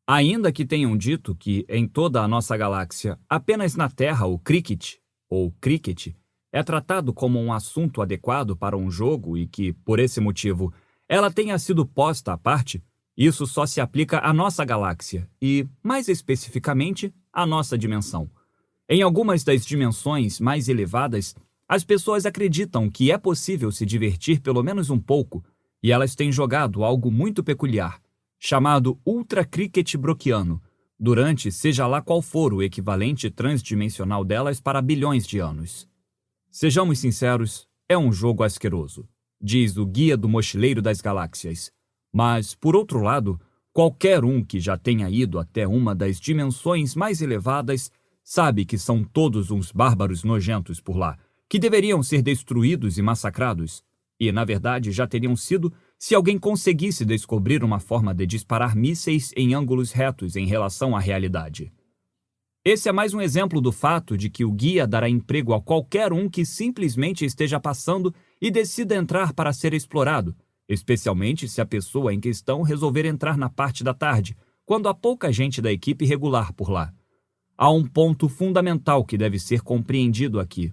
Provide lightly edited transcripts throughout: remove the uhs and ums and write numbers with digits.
Ainda que tenham dito que, em toda a nossa galáxia, apenas na Terra o cricket, ou cricket, é tratado como um assunto adequado para um jogo e que, por esse motivo, ela tenha sido posta à parte, isso só se aplica à nossa galáxia e, mais especificamente, à nossa dimensão. Em algumas das dimensões mais elevadas, as pessoas acreditam que é possível se divertir pelo menos um pouco, e elas têm jogado algo muito peculiar, chamado Ultra Cricket Broquiano, durante seja lá qual for o equivalente transdimensional delas para bilhões de anos. Sejamos sinceros, é um jogo asqueroso, diz o Guia do Mochileiro das Galáxias. Mas, por outro lado, qualquer um que já tenha ido até uma das dimensões mais elevadas sabe que são todos uns bárbaros nojentos por lá, que deveriam ser destruídos e massacrados, e, na verdade, já teriam sido se alguém conseguisse descobrir uma forma de disparar mísseis em ângulos retos em relação à realidade. Esse é mais um exemplo do fato de que o guia dará emprego a qualquer um que simplesmente esteja passando e decida entrar para ser explorado, especialmente se a pessoa em questão resolver entrar na parte da tarde, quando há pouca gente da equipe regular por lá. Há um ponto fundamental que deve ser compreendido aqui.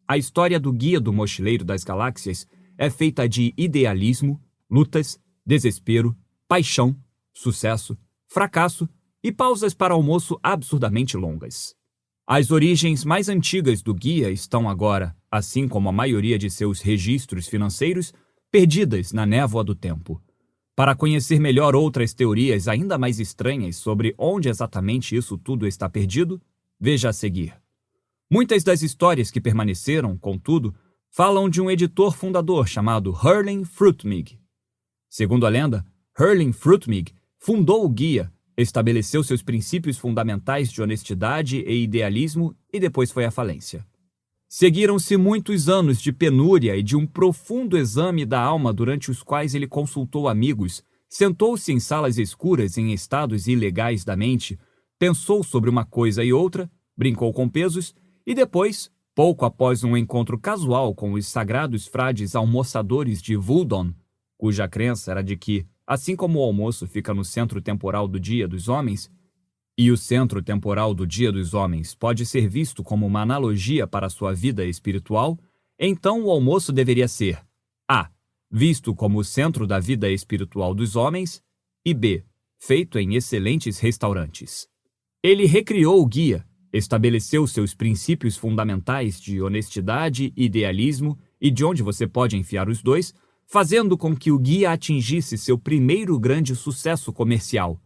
A história do Guia do Mochileiro das Galáxias é feita de idealismo, lutas, desespero, paixão, sucesso, fracasso e pausas para almoço absurdamente longas. As origens mais antigas do guia estão agora, assim como a maioria de seus registros financeiros, perdidas na névoa do tempo. Para conhecer melhor outras teorias ainda mais estranhas sobre onde exatamente isso tudo está perdido, veja a seguir. Muitas das histórias que permaneceram, contudo, falam de um editor fundador chamado Hurling Fruitmig. Segundo a lenda, Hurling Fruitmig fundou o guia, estabeleceu seus princípios fundamentais de honestidade e idealismo e depois foi à falência. Seguiram-se muitos anos de penúria e de um profundo exame da alma durante os quais ele consultou amigos, sentou-se em salas escuras em estados ilegais da mente, pensou sobre uma coisa e outra, brincou com pesos e depois, pouco após um encontro casual com os sagrados frades almoçadores de Vuldon, cuja crença era de que, assim como o almoço fica no centro temporal do dia dos homens, e o centro temporal do dia dos homens pode ser visto como uma analogia para sua vida espiritual, então o almoço deveria ser a. Visto como o centro da vida espiritual dos homens e b. Feito em excelentes restaurantes. Ele recriou o guia, estabeleceu seus princípios fundamentais de honestidade, idealismo e de onde você pode enfiar os dois, fazendo com que o guia atingisse seu primeiro grande sucesso comercial.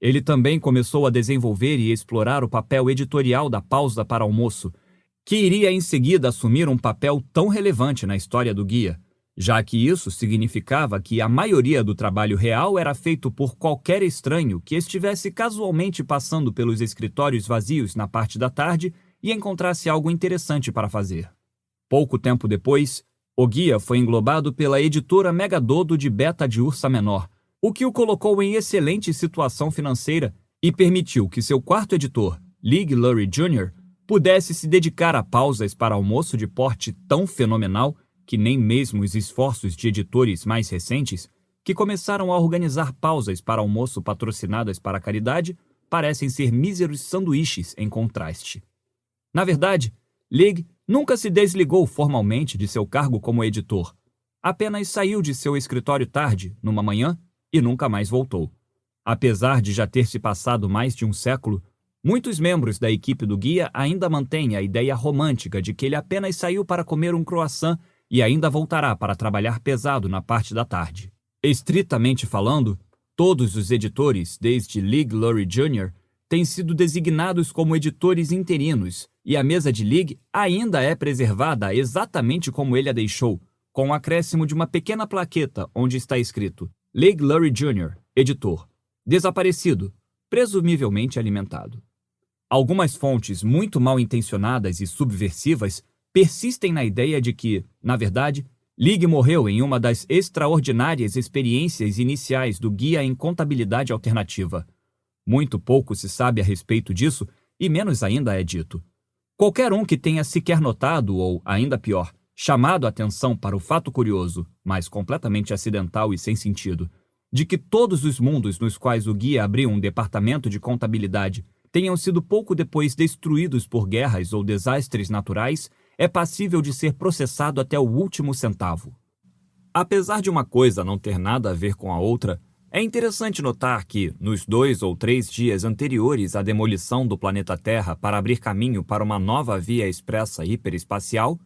Ele também começou a desenvolver e explorar o papel editorial da pausa para almoço, que iria em seguida assumir um papel tão relevante na história do guia, já que isso significava que a maioria do trabalho real era feito por qualquer estranho que estivesse casualmente passando pelos escritórios vazios na parte da tarde e encontrasse algo interessante para fazer. Pouco tempo depois, o guia foi englobado pela editora Megadodo de Beta de Ursa Menor, o que o colocou em excelente situação financeira e permitiu que seu quarto editor, Lig Lurie Jr., pudesse se dedicar a pausas para almoço de porte tão fenomenal que nem mesmo os esforços de editores mais recentes, que começaram a organizar pausas para almoço patrocinadas para a caridade, parecem ser míseros sanduíches em contraste. Na verdade, Lig nunca se desligou formalmente de seu cargo como editor. Apenas saiu de seu escritório tarde, numa manhã, e nunca mais voltou. Apesar de já ter se passado mais de um século, muitos membros da equipe do guia ainda mantêm a ideia romântica de que ele apenas saiu para comer um croissant e ainda voltará para trabalhar pesado na parte da tarde. Estritamente falando, todos os editores, desde Lig Lurie Jr., têm sido designados como editores interinos, e a mesa de Lig ainda é preservada exatamente como ele a deixou, com o acréscimo de uma pequena plaqueta onde está escrito Lig Lurie Jr., editor, desaparecido, presumivelmente alimentado. Algumas fontes muito mal intencionadas e subversivas persistem na ideia de que, na verdade, Lig morreu em uma das extraordinárias experiências iniciais do guia em contabilidade alternativa. Muito pouco se sabe a respeito disso e menos ainda é dito. Qualquer um que tenha sequer notado ou, ainda pior, chamado a atenção para o fato curioso, mas completamente acidental e sem sentido, de que todos os mundos nos quais o guia abriu um departamento de contabilidade tenham sido pouco depois destruídos por guerras ou desastres naturais, é passível de ser processado até o último centavo. Apesar de uma coisa não ter nada a ver com a outra, é interessante notar que, nos 2 ou 3 dias anteriores à demolição do planeta Terra para abrir caminho para uma nova via expressa hiperespacial,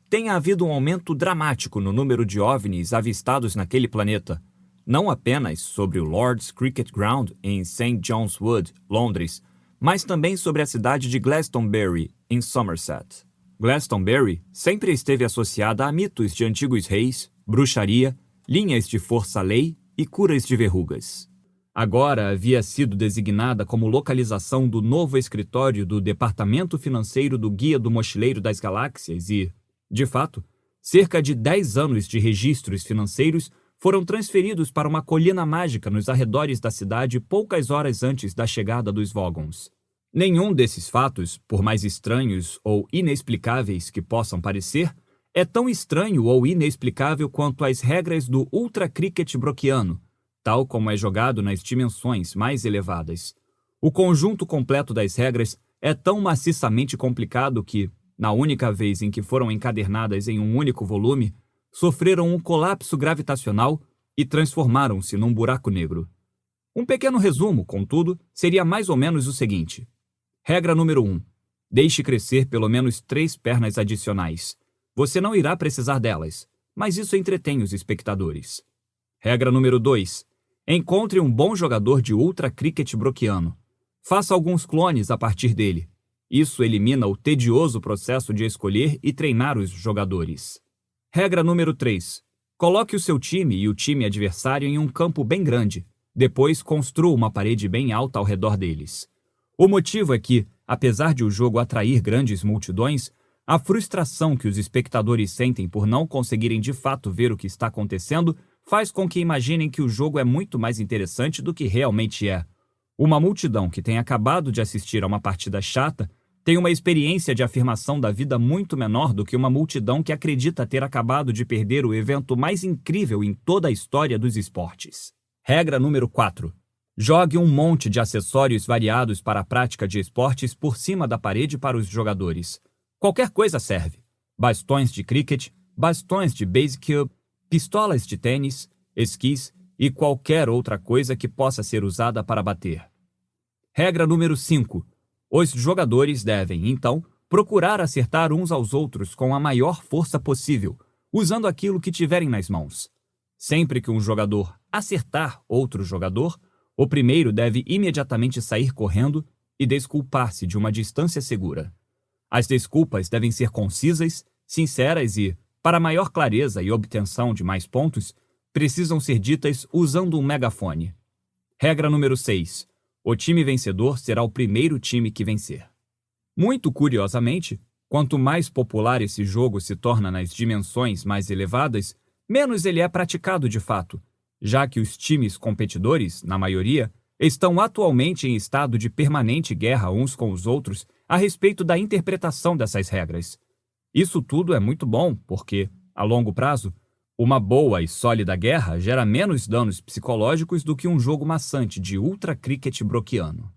tenha havido um aumento dramático no número de OVNIs avistados naquele planeta, não apenas sobre o Lord's Cricket Ground em St. John's Wood, Londres, mas também sobre a cidade de Glastonbury, em Somerset. Glastonbury sempre esteve associada a mitos de antigos reis, bruxaria, linhas de força-lei e curas de verrugas. Agora havia sido designada como localização do novo escritório do Departamento Financeiro do Guia do Mochileiro das Galáxias e, de fato, cerca de 10 anos de registros financeiros foram transferidos para uma colina mágica nos arredores da cidade poucas horas antes da chegada dos Vogons. Nenhum desses fatos, por mais estranhos ou inexplicáveis que possam parecer, é tão estranho ou inexplicável quanto as regras do Ultra Cricket Brookiano, tal como é jogado nas dimensões mais elevadas. O conjunto completo das regras é tão maciçamente complicado que, na única vez em que foram encadernadas em um único volume, sofreram um colapso gravitacional e transformaram-se num buraco negro. Um pequeno resumo, contudo, seria mais ou menos o seguinte. Regra número 1. Deixe crescer pelo menos 3 pernas adicionais. Você não irá precisar delas, mas isso entretém os espectadores. Regra número 2. Encontre um bom jogador de Ultra Cricket Brookiano. Faça alguns clones a partir dele. Isso elimina o tedioso processo de escolher e treinar os jogadores. Regra número 3. Coloque o seu time e o time adversário em um campo bem grande. Depois construa uma parede bem alta ao redor deles. O motivo é que, apesar de o jogo atrair grandes multidões, a frustração que os espectadores sentem por não conseguirem de fato ver o que está acontecendo faz com que imaginem que o jogo é muito mais interessante do que realmente é. Uma multidão que tem acabado de assistir a uma partida chata tem uma experiência de afirmação da vida muito menor do que uma multidão que acredita ter acabado de perder o evento mais incrível em toda a história dos esportes. Regra número 4. Jogue um monte de acessórios variados para a prática de esportes por cima da parede para os jogadores. Qualquer coisa serve. Bastões de cricket, bastões de baseball, pistolas de tênis, esquis e qualquer outra coisa que possa ser usada para bater. Regra número 5. Os jogadores devem, então, procurar acertar uns aos outros com a maior força possível, usando aquilo que tiverem nas mãos. Sempre que um jogador acertar outro jogador, o primeiro deve imediatamente sair correndo e desculpar-se de uma distância segura. As desculpas devem ser concisas, sinceras e, para maior clareza e obtenção de mais pontos, precisam ser ditas usando um megafone. Regra número 6. O time vencedor será o primeiro time que vencer. Muito curiosamente, quanto mais popular esse jogo se torna nas dimensões mais elevadas, menos ele é praticado de fato, já que os times competidores, na maioria, estão atualmente em estado de permanente guerra uns com os outros a respeito da interpretação dessas regras. Isso tudo é muito bom porque, a longo prazo, uma boa e sólida guerra gera menos danos psicológicos do que um jogo maçante de Ultra Cricket Brookiano.